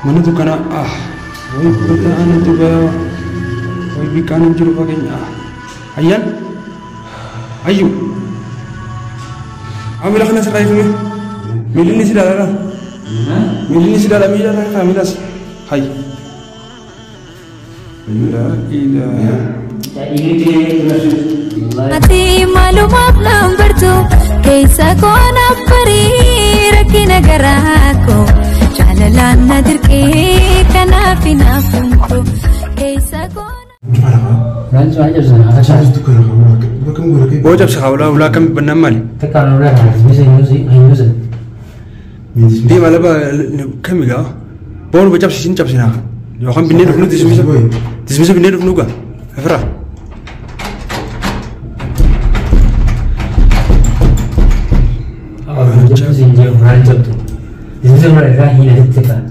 Mana tu kana Woi pertaan itu bayo. Woi bikan juru pakainya. Ayan. Ayu. Ambil kena serai kami. Milih ni sudah lah. Milih ni sudah lah. Milih lah kami dah. Hai. La ilaha. Hati malu maklum bertu. Kaisa kona peri rakina garaku. Jalalan nadir ke kanafi nafunku. Kaisa kona. Rancu aja sana. Acha itu kan kamu. Oh jab sekaulah ulah kami benamal. tekan udah bisa nyusi. Dia malah kami gak. Baru baca sini cap sini. Yo kan pindah dulu dismisa pindah dulu gak. Efra. Jauh sih jauh rancu tuh. Dismisa mereka hina tekan.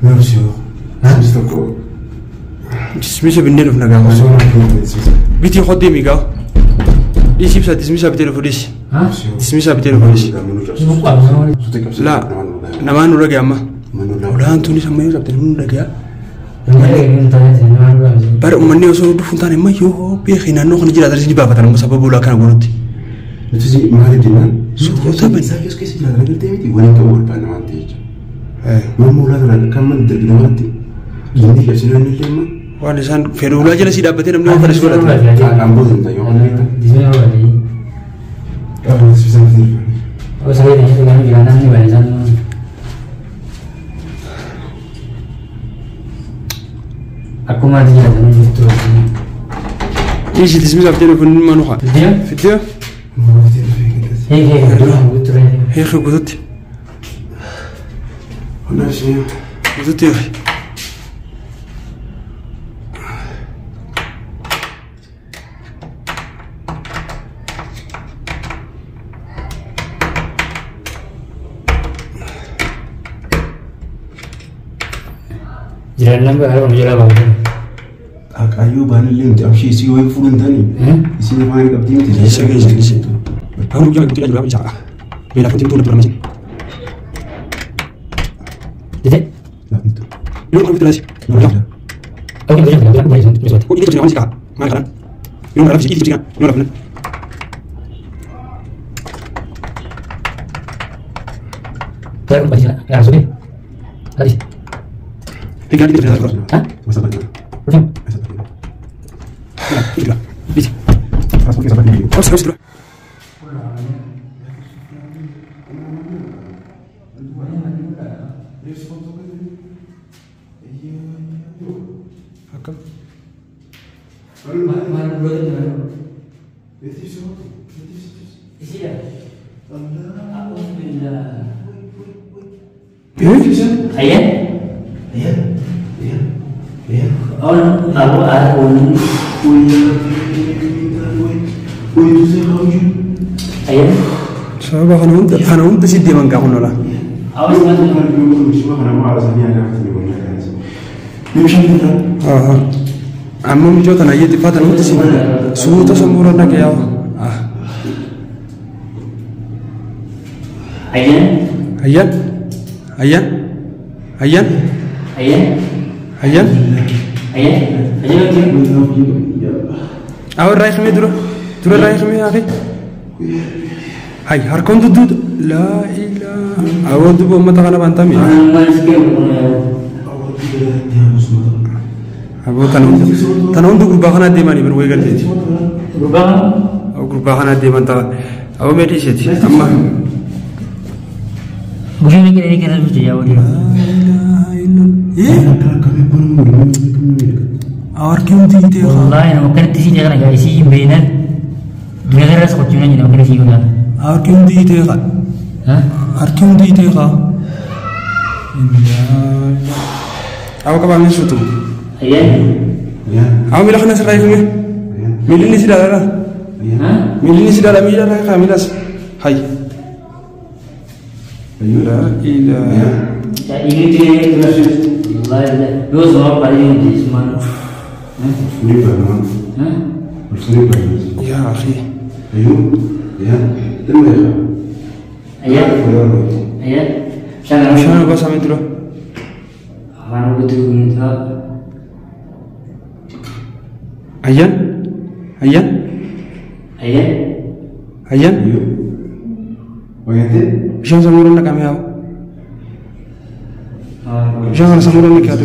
Merci. Dismisa kok. Dismisa pindah dulu gak. Biti khodi mi gak. Isi bisa dismisa pindah dulu dis. Hah? Dismisa pindah dulu dis. Lupa La, nama nura gak ama. Udah antu ni sama yo sabtu nura gak. Baru umane usul du funtane ma yo be khina no khni jira dar sini baba tan mo sababu la kan gonoti. Itu sih mahal dinan. So taben. Saya kes kes jalan ngerti miti wala ka wol pan manti. Mau la la kan man der gina manti. Ini ka sini ni lema. Wa ni san ferula jala si dapatin amni pada sekolah. Ambo den tayo. Dismisa lagi. Dismisa ni. Oh saya ni dengan jalan ni banyak. Aku mati jalan itu. Isi dismisa pindah dulu manu kha. Fitia. Hei, dulu itu ya. Hei khugudut. Ana sih. Gudut ya. Jalan lambat harus jalan bawah. Ayo bani lem amshi isi way fulun tani. Isi ni fani kapti miti. Isi. Kamu jangan ikut aja berapa cara. Bela penting tu dapat macam. Jadi, Lu kan kita nasi. aku ni jangan macam. Oh ini kerja macam mana kan? Lu nggak bisa ikut kan? Lu nggak Kalau baca, langsung ni. Tadi. Tinggal kita kerja terus. Hah? Masalah ni. Betul. Itulah. Bisa. Transport ke sahabat ni. Oh terus dulu. Akal. Mana dulu tu? Isi dah. Aku bila. Ayat? Oh, aku ada pun. Ayat? Siapa kanun tu sih dia mangkahun lah. Awas mana? Amma mujo tan ayati fatan mutu sih. Suuta samburan nak ya. Ayat? Ayat. Ayat. Ayat. Ayat? Ayat. Ayat? Ayat lagi. Awal raih kami dulu. Dulu raih kami akhi. Hai harkon tu la ilah. Awal tu buat mata kana bantam ya. Abu tanun tu grup kana di mana berway kerja. Grup kana di mana? Abu medisi sih. Amma. Begini ni kena lucu ya udah. और क्यों दी थे Wallahi nama kan tisi jangan agak isi benar. Dengar rasa kau cuma ni nama kena sih guna. और क्यों दी थे का Hah? और क्यों दी थे का Aku kapan ni suatu? Ayat? Aku bilang kena serai kami. Milih ni sudah lah. Hah? Milih ni sudah lah. Milih lah kami dah. Hai. La ilaha. Ini dia terus. Wallahi, dua soal paling di semua. Ini bagaimana? Hah? Ini bagaimana? Ya akhi. Ayo, ya, terima kasih. Ayat? Ayat? Sana. Sana apa sama itu? Ayyan? Ayyan? Ayyan? Bishaan samuuraan naqamee haa? Bishaan kana samuuraan naqee haa?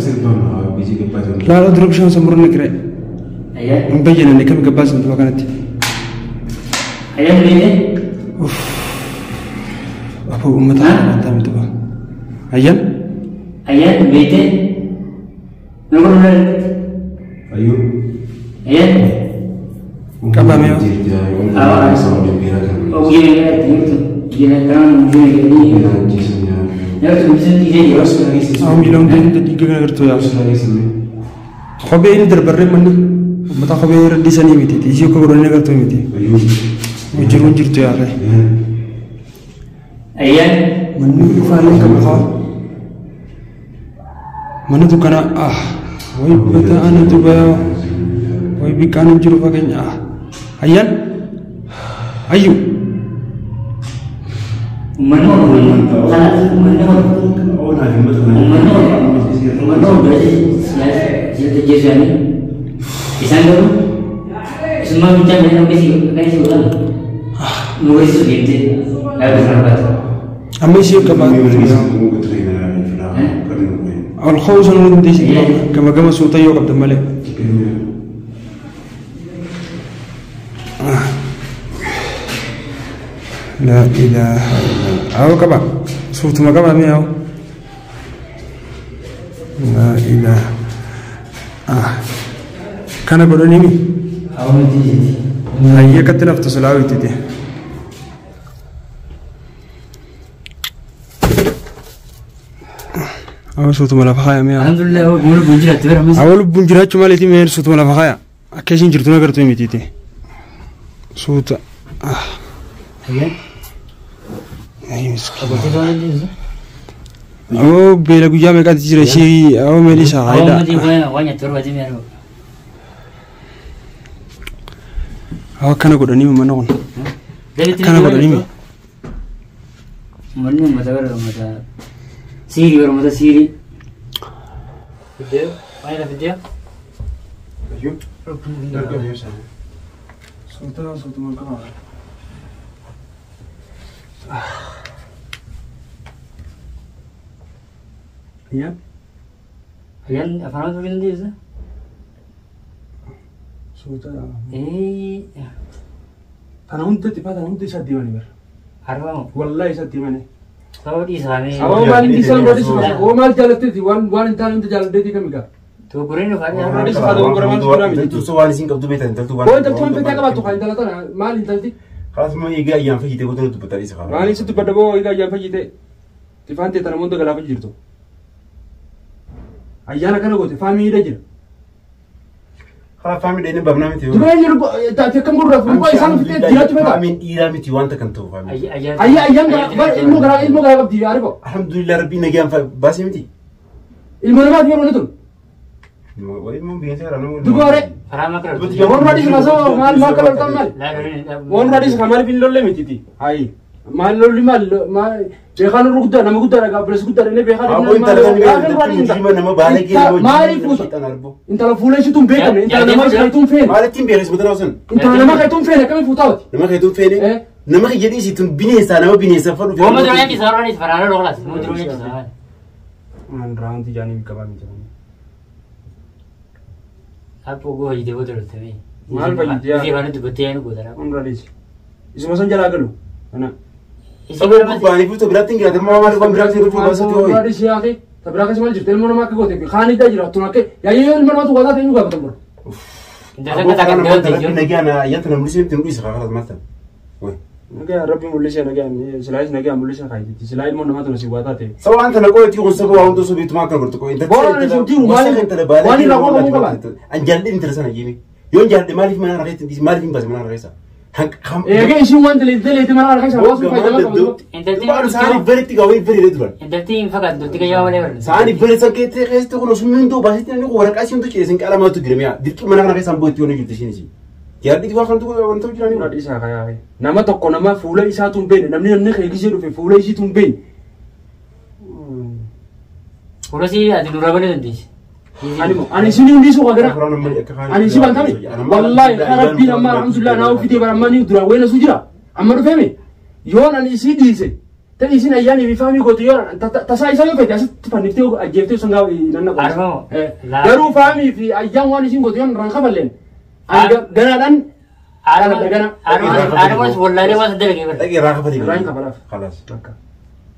Laala dura bishaan samuuraan naqee hin bayyana kam gabbaas hin tuba kanatti. Apa ummata kanatti miti ba? Ayyan? Ayyan beete nama nuna ayyan qabamee haa? Miilaan diiga kana gartuu yaa. Kophee inni darbarree manni ummata kophee irra dhiisanii miti isii akka godhanii gartuu miti. Jiruun jirtu yaa ta'e. ayyan Manni faalee qabu haa. Mana dukkanaa wayi bataa ana dubayaa wayi biqqaan hin jiru fageenya ayyan ayyu. uummanni jechuun isaan garuu isummaa bichaa kanisi godhan nu walitti deemtee yaada sana baatu. Amma ishee qabaatu. Alkhoo sana hundi gama gama suuta yoo qabdan malee. La ilaha illallah. Awo qaba. Suutuma qaba mee awo. La ilaha. Kana godhanii mi? Hayyee akkatti naftu silaa wittiti. Awo suutuma lafa kaaya mee awo. Alhamdulillah awwa lubbuun jiraatti bira mas. Awo lubbuun jiraachuu maaliiti mee suutuma lafa kaaya. Akka ishiin jirtu nagartuu mitiiti. Suuta. Ayyan. Abbootii to'an dandeessu. Awo beela guyyaa meeqaatti jira ishee awo meelisa haayidha. Awwa matii waan nyaatti barbaadee mee argu. Awo akkana godhanii mana kun. Akkana godhanii mi? Uummanni uummata bara uummata siirii bara uummata siirii. Fiddee waan ila fiddee? Suutuma qaba. Ayyan? Ayyan afaan turuu dandeessa? Suuta. Kana hundatti faa kana hundi isa deemanii bara. Harbamu. Wallahi isa deemanii. Sababa dhiisaamee. Awoo maal inni isaan godhe suuta. Awoo maal jaalatteeti waan hin taane hundi jaalatteeti kamigaa. Togoreen dhufanii Harbamu isa faadha gurgura maal turaa miti. Tuuso waan isin qabdu beektan intaltu waan. Waan intaltu waan feetaa qabaattu kan intala tana maal intalti? Kaas moo egaa ayyaan fayyite gootee dubbataa isa qaba. Maal isitti badda boo egaa ayyaan fayyite. Tifaan ta'e tana monda galaafa jirtu. Ayyaana kana goote faamiidha jira. Haa faamii inni babnaa miti. Dureen jiru taatee akkam gurguraaf lubbaa isaan fitee jiraachuu feeta. Faamiin dhiiraa miti wanta kan ta'u faamii. ayyaan ilmoo garaa qabdi yaarifa. Alhamdulillah rabbii nagaan baasee miti. Ilmoo namaati yeroo ni tun. Ilmoo biyya seera nama. Dugoore. Karaa makara. Waan raadis masoo maal maal kaloo ta'an maal. Waan raadis kamaal fi lolle miti. Ayi maal lolli maal beekaan guddaa nama guddaadha gaabbilees guddaadha inni beekaan nama baala geejjiba maaliif fuuta intala fuula ishituun beekamne intala nama kayituun feene maalittiin beeres butana osan intala nama kayituun feene akkamii fuutaawati nama kayituun feene nama jedhii isiituun bineensaa nama bineensa fadhu Goma duraan isa oraanis faraara dhoolaas. Goma duraan isa. man raanti jaanii qabaa miti. Hapo goo hojii deeboo tolfame. Maal fayyadee? Isii waan dubbattee yaanu gootara. On raadis. Isuma san jalaa galu. Ana. Baanii fuutu biraatti hin gaafatan maal waan biraatti yeroo fuula baasatti On raadis yaaqee tabira kasi maal jirte ilmoo namaa akka goote kaanii daa jira tun akka yaayee ilmoo namaatu waadaa ta'e nu gaafatan bura. nagaan ayyaanta na mul'isee ittiin mul'isa kaakatas maatan. Nagaan rabbi mul'isee nagaan silaayis nagaan mul'isee kaayiti silaa ilmoo namaatu na si waadaa ta'e. Sabaa anta na qo'eetii kun sabaa waan tosoo beektu maal kan gortu qo'ee. Boona ni jiru maali rakoo qabu qaba. An jaalladhi intala sana jiimi. Yoon jaalladhi maaliif mana rakeessa maaliif hin baase mana rakeessa. Egaa isin waan daleetti mana rakeessa hawaasni faayidaa qabu. Baadu saanii baritti gaawwee bari duran. Intaltii hin fakkaatu intaltii gayyaa malee barre. Saanii bari sakkeettee keessatti kun osoo miindoo baasitti namni waraqaa isiin tu ceesin qalamaatu giramiyaa dirqii mana kana keessaan bootti yoo jirti ishiin isii. Yaaddi waan kantu wanta jiranii. Radhi isaa kayaa nama tokko nama fuula isaatu hin beekne namni keekisee dhufe fuula isiitu hin beekne. Kurasi ati dura bane dandeessi. Ani sini hindi so kadara. Ani si bantami. Wallahi rabbi amma alhamdulillah na fi bara mani dura wena sujira. Amma do feme. Yon ani si diise. Tani sina yani bi fami ko to yon ta sai sai fete as panifte ko ajefte sanga nanna ko. Daru fami fi ayyan wani sin ko to yon ran khabalen. Ani ganadan Ada mas wallahi mas ada lagi ber. Lagi ran khabali. ran khabala. Khalas.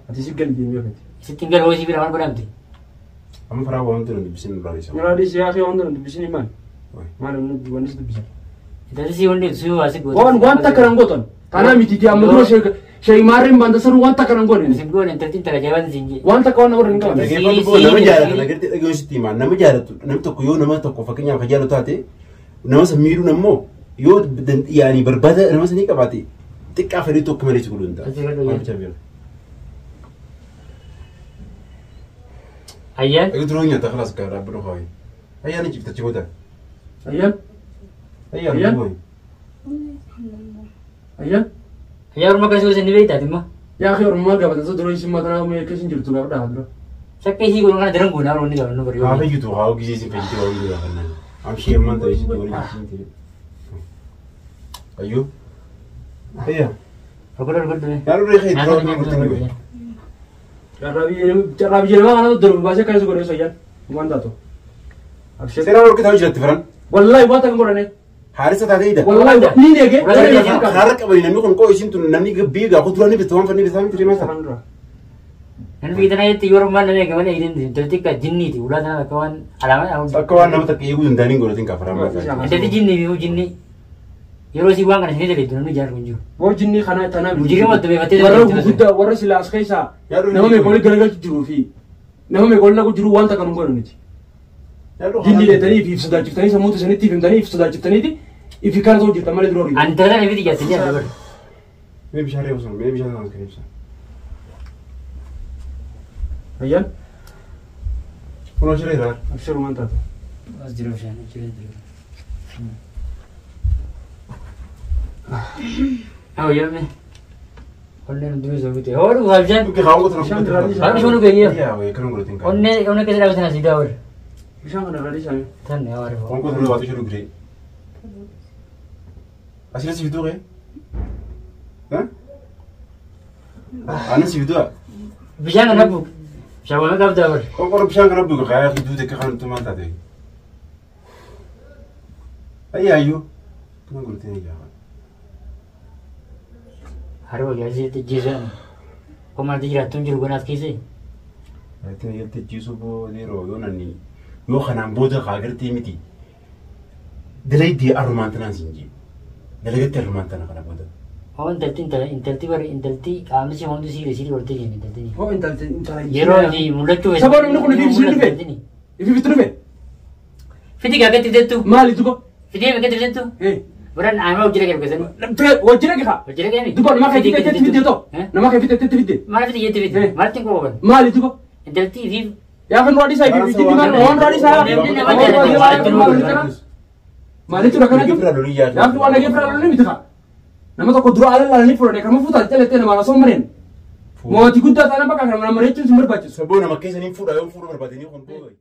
Ati si gal bi mi fete. Si tinggal hosi bir aman beramti. Am fara wa antu ndi bisin rarisa. Ngadi si akhi ondo ndi bisini man. Malam ndi wanis ndi bisin. Dari si onde su asik go. Wan wanta karangoton. Kana mititi amudro shay marim banda saru wanta karangon. Sim go entertain tara jawan sinji. Wanta kawan orang kawan. Lagi ko bo nama jaratu lagi te go sitima nama jaratu nam to ko yo nama to ko fakanya khajalo tate. Nama samiru namo yo yani berbada nama sini kabati. Tikka fari to kamari sugulunda. Ayyan. Aku terus nyata kelas ke Rabbul Khawi. Ayyan ni cipta cipotan. Ayyan. Ayyan. Ayyan. Ayyan rumah kasih usin dibeli tadi mah. Ya akhi orang maga bata sodro isi matana me kesin jirtu ga dah bro. Sakit sih gua nggak dereng guna orang ni kalau nomor Apa gitu kau gizi sih penting kau gitu kan. Am shirman tu isi tu orang gizi. Ayo. Ayyan. Aku dah berdua. Kalau dia itu Rabi jelma kana to dro basa kai sugore so yan. Wanda to. Abshir. Sera orang kita ujian tifran. Wallahi wata ngorane. Harisa tadi dah. Wallahi ni dege. Harak abang ini kan kau isin tu nami kebi aku tuan ni betul fani betul terima kasih. Nanti kita nanti tiga orang mana yang kawan ini tertik ke jinni tu ulah sana kawan alamat. Kawan nama tak ibu jendani guru tinggal faham. Jadi jinni biu jinni. Yoro si wang kan sini dari tu nanti jar kunju. Wo jinni khana tanam. Mujiri mat tu bete. Warra gudda warra silas khaisa. Nama me gol galagal juru fi. Nama me gol nagu juru wanta kan ngoro niti. Jinni le tani fi sudah ciptani samu tu sani ti fi tani fi sudah ciptani ti. Ifi kan so cipta male drori. Antara ni video jadi apa? Me bisa reusan, me bisa nang kerja. Ayyan. Pulau Sri dah. Abshir manta to. Mas jero shan, jero. Oh ya me. Onne dulu so gitu. Or wajah. Tu kau kau terus. Aku cuma gaya. Iya, we kan guru tinggal. Onne kita dah sana sida or. Bisa kana radi sami. Tan ya or. Kau kau terus waktu suruh gede. Asal si video ke? Hah? Ana si video. Bisa nggak nabu? Siapa nak dapat or? Kau kau bisa nggak buka kayak video dek kan tu mana tadi? Ayo. Kan guru tinggal. Hari bagi aja itu jiran. Kau malah tidak tunjuk guna kisi. Itu ya tu jisu bo diro yo nani. Yo khanam boda kager timiti. Delay di arumantana sinji. Delay di arumantana kana boda. Oh intelti kami sih mau tu sih berarti ni intelti ni. Oh intelti. Yero di mulut tu. Sabar ni kau ni sini be. Ifi fitu be. Fiti kagak tidak tu. Mali tu ko. Fiti kagak tidak tu. Bukan anu ujian kerja kesan. Wajib lagi kah? Ujian kerja ni. Tu nama kayak kita tu. Nama kayak kita tu. Mana fiti itu fiti. Mana tinggal bukan. Mali tu ko. Intelti vi. Ya kan rodi saya fiti di mana? On rodi saya. Mali tu nak lagi. Ya tu lagi pernah ni betul kah? Nama tu kodro ala ni pernah. Kamu futa cile cile mana somren. Mau tikut dah tanah pakai nama mereka cuma berbaca. Sebab nama kisah ni fuda berbadi ni kon boy.